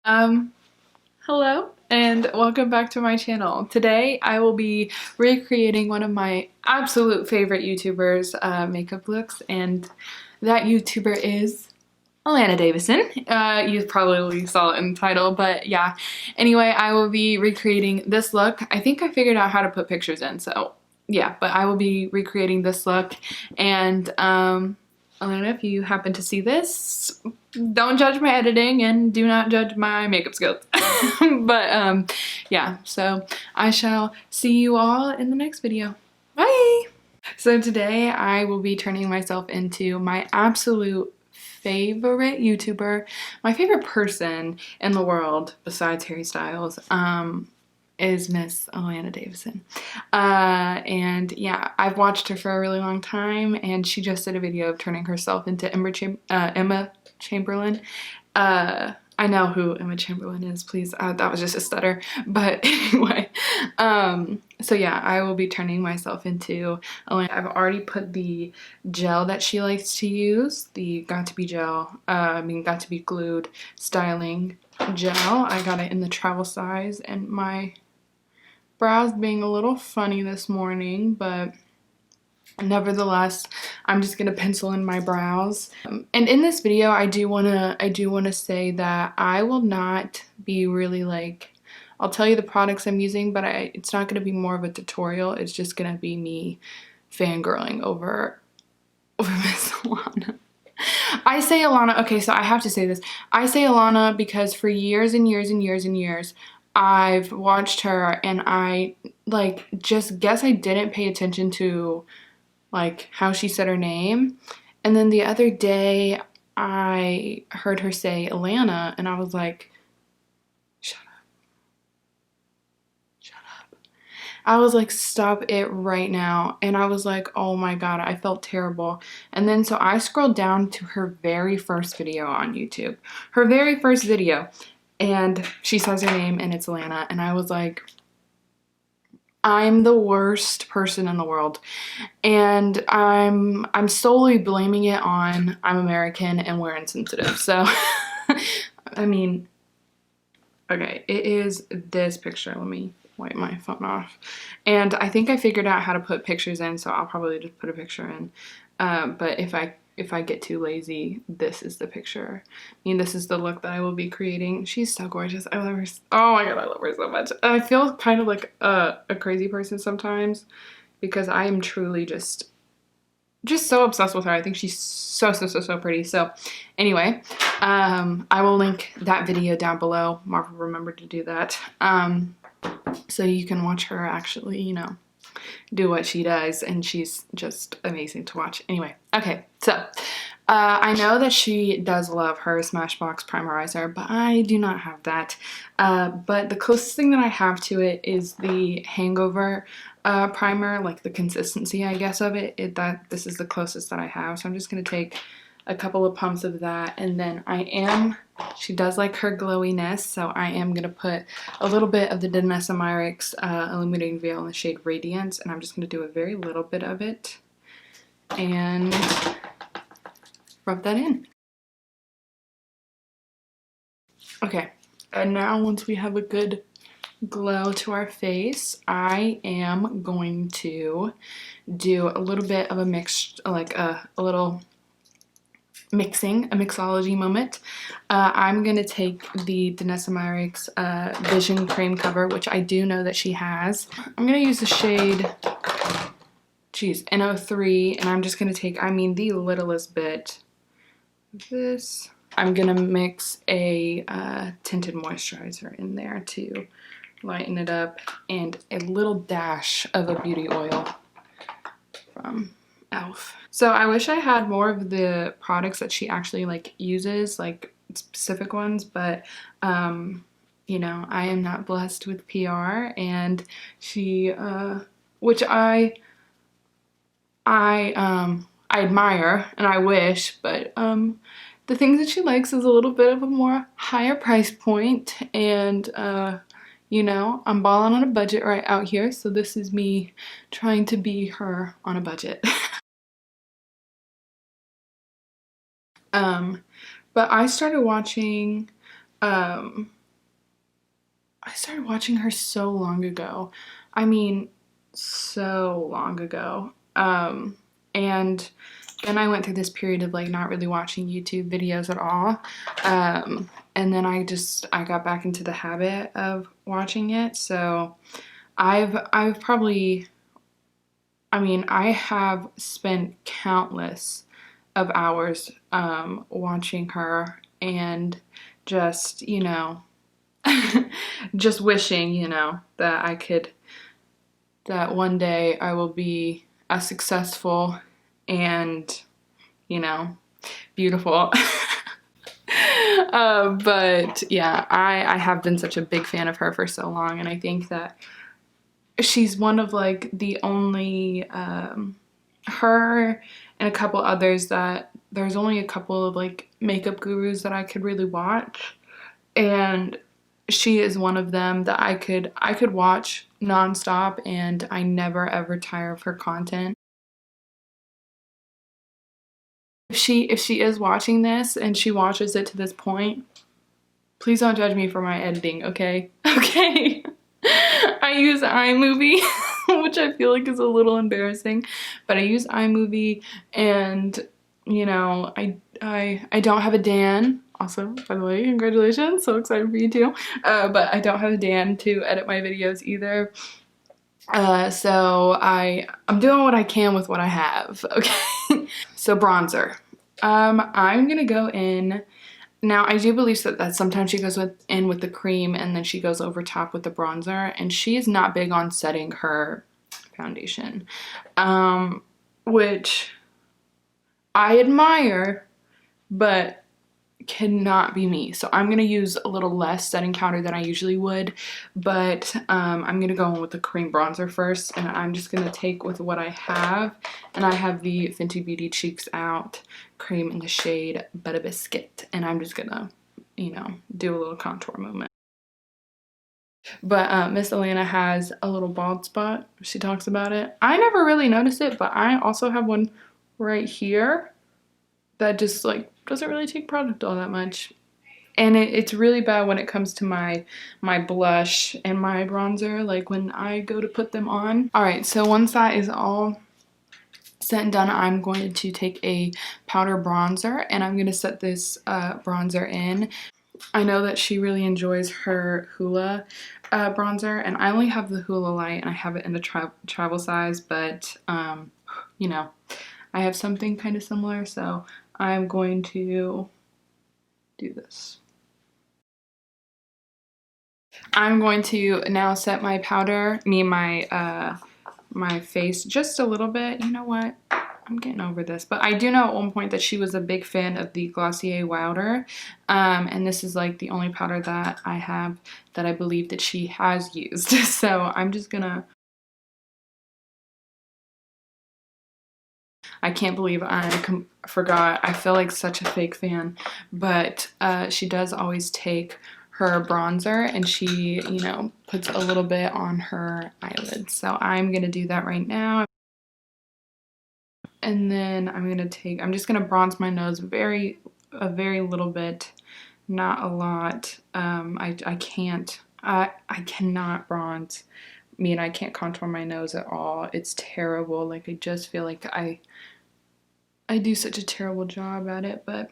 Um, Hello and welcome back to my channel. Today I will be recreating one of my absolute favorite YouTubers' makeup looks, and that YouTuber is Allana Davison. You probably saw it in the title, but yeah. Anyway, I will be recreating this look. I think I figured out how to put pictures in, so yeah, but I will be recreating this look. And Allana, if you happen to see this, don't judge my editing and do not judge my makeup skills. But yeah, so I shall see you all in the next video. Bye! So today I will be turning myself into my absolute favorite YouTuber, my favorite person in the world besides Harry Styles, is Miss Allana Davison. And yeah, I've watched her for a really long time, and she just did a video of turning herself into Emma Chamberlain. I know who Emma Chamberlain is, please. That was just a stutter. But anyway, so yeah, I will be turning myself into Allana. I've already put the gel that she likes to use, the Got to Be gel, Got to Be Glued styling gel. I got it in the travel size, and my brows being a little funny this morning, but nevertheless, I'm just gonna pencil in my brows. And in this video, I do wanna say that I will not be really like, I'll tell you the products I'm using, but it's not gonna be more of a tutorial. It's just gonna be me fangirling over Miss Allana. I say Allana, okay, so I have to say this. I say Allana because for years and years and years and years, I've watched her, and I like just guess I didn't pay attention to like how she said her name. And then the other day I heard her say Allana, and I was like, shut up, shut up. I was like, stop it right now. And I was like, oh my god, I felt terrible. And then so I scrolled down to her very first video on YouTube. Her very first video. And she says her name, and it's Allana. And I was like, I'm the worst person in the world. And I'm solely blaming it on I'm American and we're insensitive. So, I mean, okay, it is this picture. Let me wipe my phone off. And I think I figured out how to put pictures in, so I'll probably just put a picture in. But if I get too lazy, this is the picture. I mean, this is the look that I will be creating. She's so gorgeous. I love her. Oh my god, I love her so much. I feel kind of like a crazy person sometimes because I am truly just so obsessed with her. I think she's so pretty. So anyway, I will link that video down below. Marvel remembered to do that. So you can watch her actually, you know, do what she does, and she's just amazing to watch. Anyway, okay, so I know that she does love her Smashbox primerizer, but I do not have that. But the closest thing that I have to it is the Hangover primer, like the consistency, I guess, of it. This is the closest that I have, so I'm just gonna take a couple of pumps of that, and then she does like her glowiness, so I am gonna put a little bit of the Danessa Myricks Illuminating Veil in the shade Radiance, and I'm just gonna do a very little bit of it and rub that in. Okay, and now once we have a good glow to our face, I am going to do a little bit of a mix, like a little mixing, a mixology moment. I'm gonna take the Danessa Myricks Vision Cream Cover, which I do know that she has. I'm gonna use the shade, geez, N03, and I'm just gonna take, I mean, the littlest bit of this. I'm gonna mix a tinted moisturizer in there to lighten it up, and a little dash of a beauty oil from Elf. So I wish I had more of the products that she actually like uses, like specific ones, but you know, I am not blessed with PR, and she which I admire and I wish, but the things that she likes is a little bit of a more higher price point, and you know, I'm balling on a budget right out here, so this is me trying to be her on a budget. But I started watching Um, I started watching her so long ago. I mean, so long ago. And then I went through this period of like not really watching YouTube videos at all. And then I got back into the habit of watching it. So I've probably, I mean, I have spent countless of hours watching her and just, you know, just wishing, you know, that that one day I will be as successful and, you know, beautiful. But yeah, I have been such a big fan of her for so long, and I think that she's one of like the only, her and a couple others that there's only a couple of like makeup gurus that I could really watch, and she is one of them that I could watch nonstop and I never ever tire of her content. If she is watching this and she watches it to this point, please don't judge me for my editing, okay? Okay. I use iMovie, which I feel like is a little embarrassing, but I use iMovie, and you know, I don't have a Dan. Also, by the way, congratulations, so excited for you too. But I don't have a Dan to edit my videos either. So I'm doing what I can with what I have, okay? So bronzer. I'm gonna go in. Now, I do believe that sometimes she goes in with the cream and then she goes over top with the bronzer, and she is not big on setting her foundation, which I admire, but cannot be me. So I'm gonna use a little less setting powder than I usually would, but I'm gonna go in with the cream bronzer first, and I'm just gonna take with what I have, and I have the Fenty Beauty Cheeks Out cream in the shade Butter Biscuit, and I'm just gonna, you know, do a little contour movement. But Miss Allana has a little bald spot. She talks about it. I never really noticed it, but I also have one right here that just like doesn't really take product all that much. And it's really bad when it comes to my blush and my bronzer, like when I go to put them on. All right, so once that is all set and done, I'm going to take a powder bronzer and I'm going to set this bronzer in. I know that she really enjoys her Hoola bronzer, and I only have the Hoola Light and I have it in the travel size, but you know, I have something kind of similar, so I'm going to do this. I'm going to now set my powder, my face just a little bit. You know what? I'm getting over this. But I do know at one point that she was a big fan of the Glossier Wilder. And this is like the only powder that I have that I believe that she has used. So I'm just gonna... I can't believe I forgot. I feel like such a fake fan. But she does always take her bronzer and she, you know, puts a little bit on her eyelids. So I'm gonna do that right now. And then I'm just gonna bronze my nose a very little bit, not a lot. I cannot bronze. I can't contour my nose at all. It's terrible. Like, I just feel like I do such a terrible job at it, but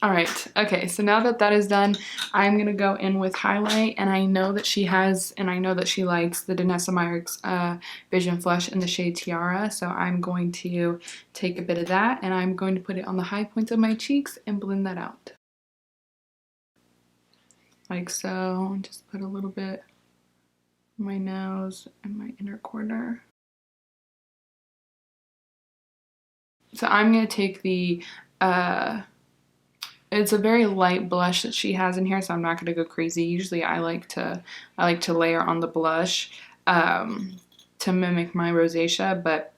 all right. Okay, so now that that is done, I'm gonna go in with highlight, and I know that she has, and I know that she likes the Danessa Myricks Vision Flush in the shade Tiara, so I'm going to take a bit of that, and I'm going to put it on the high points of my cheeks and blend that out. Like so. Just put a little bit on my nose and my inner corner. So I'm gonna take the it's a very light blush that she has in here, so I'm not gonna go crazy. Usually I like to layer on the blush to mimic my rosacea, but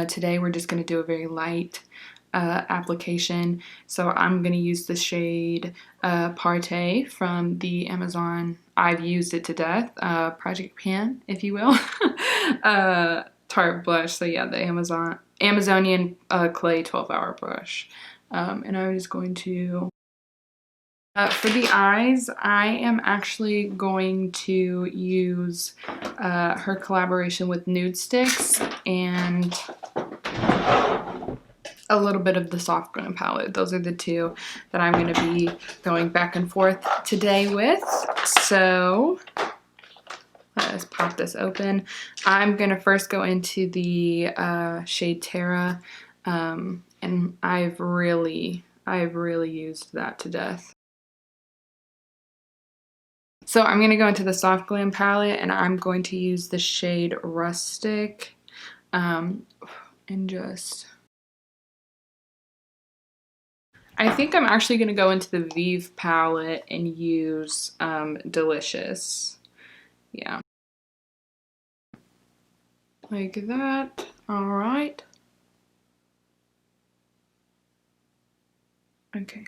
today we're just gonna do a very light application. So I'm gonna use the shade Parte from the Amazon. I've used it to death. Project Pan, if you will. Tarte blush. So yeah, the Amazonian clay 12-hour brush. And I'm just going to For the eyes, I am actually going to use her collaboration with Nudestix and a little bit of the soft glam palette. Those are the two that I'm going to be going back and forth today with. So let us pop this open. I'm going to first go into the shade Terra, and I've really used that to death. So I'm going to go into the soft glam palette, and I'm going to use the shade Rustic, and just, I think I'm actually going to go into the Vieve palette and use Delicious. Yeah. Like that. All right. Okay.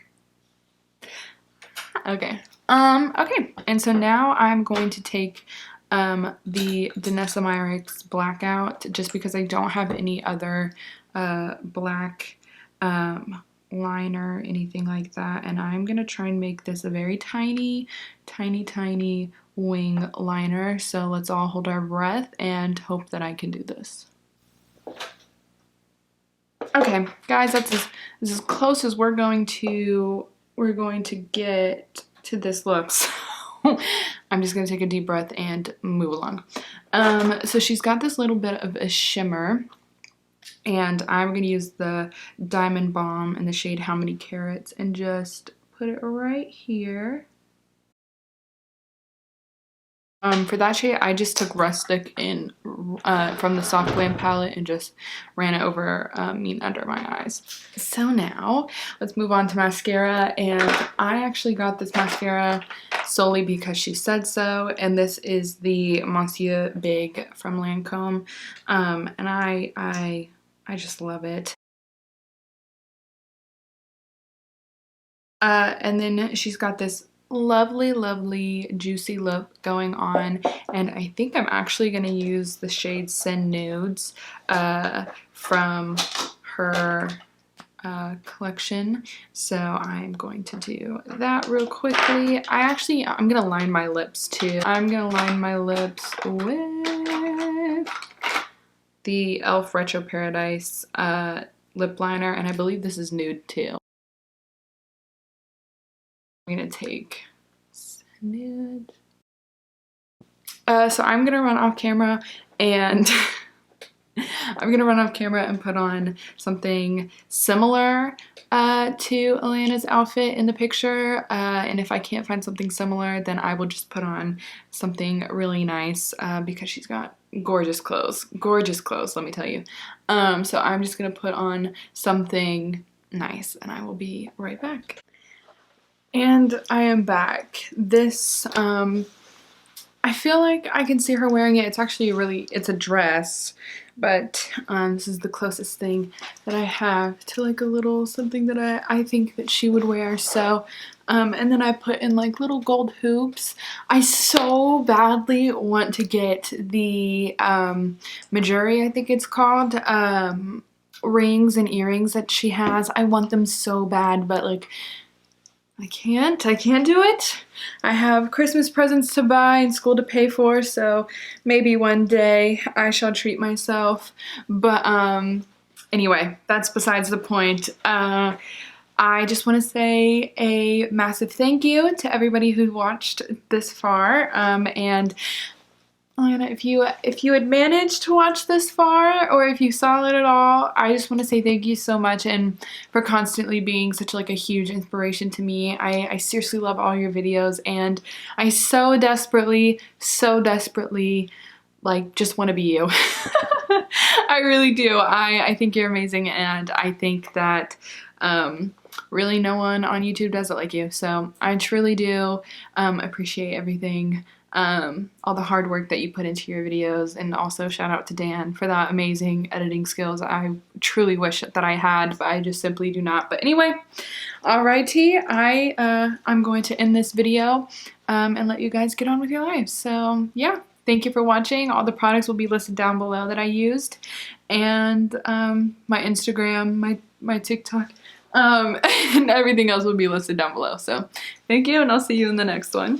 Okay. Okay. And so now I'm going to take the Danessa Myricks Blackout, just because I don't have any other black liner, anything like that. And I'm going to try and make this a very tiny wing liner. So let's all hold our breath and hope that I can do this. Okay, guys, that's as close as we're going to get to this look. So I'm just gonna take a deep breath and move along. So she's got this little bit of a shimmer, and I'm gonna use the Diamond Balm in the shade How Many Carats and just put it right here. For that shade, I just took Rustic in from the Soft Glam palette and just ran it over under my eyes. So now, let's move on to mascara, and I actually got this mascara solely because she said so, and this is the Monsieur Big from Lancome, and I just love it. And then she's got this lovely juicy look going on, and I think I'm actually going to use the shade Send Nudes from her collection. So I'm going to do that real quickly. I'm going to line my lips too. I'm going to line my lips with the e.l.f. Retro Paradise lip liner, and I believe this is nude too. I'm gonna take nude. So I'm gonna run off camera and put on something similar to Allana's outfit in the picture. And if I can't find something similar, then I will just put on something really nice because she's got gorgeous clothes, let me tell you. So I'm just gonna put on something nice, and I will be right back. And I am back. This, I feel like I can see her wearing it. It's actually it's a dress, but this is the closest thing that I have to like a little something that I think that she would wear. So, and then I put in like little gold hoops. I so badly want to get the Majuri, I think it's called, rings and earrings that she has. I want them so bad, but like, I can't do it. I have Christmas presents to buy and school to pay for, so maybe one day I shall treat myself. But anyway, that's besides the point. I just want to say a massive thank you to everybody who watched this far, and Allana, if you had managed to watch this far, or if you saw it at all, I just want to say thank you so much, and for constantly being such like a huge inspiration to me. I seriously love all your videos, and I so desperately like just want to be you. I really do. I think you're amazing, and I think that really no one on YouTube does it like you. So I truly do appreciate everything. All the hard work that you put into your videos, and also shout out to Dan for that amazing editing skills. I truly wish that I had, but I just simply do not. But anyway, alrighty, I'm going to end this video and let you guys get on with your lives. So yeah, thank you for watching. All the products will be listed down below that I used, and my Instagram, my TikTok, And everything else will be listed down below. So thank you, and I'll see you in the next one.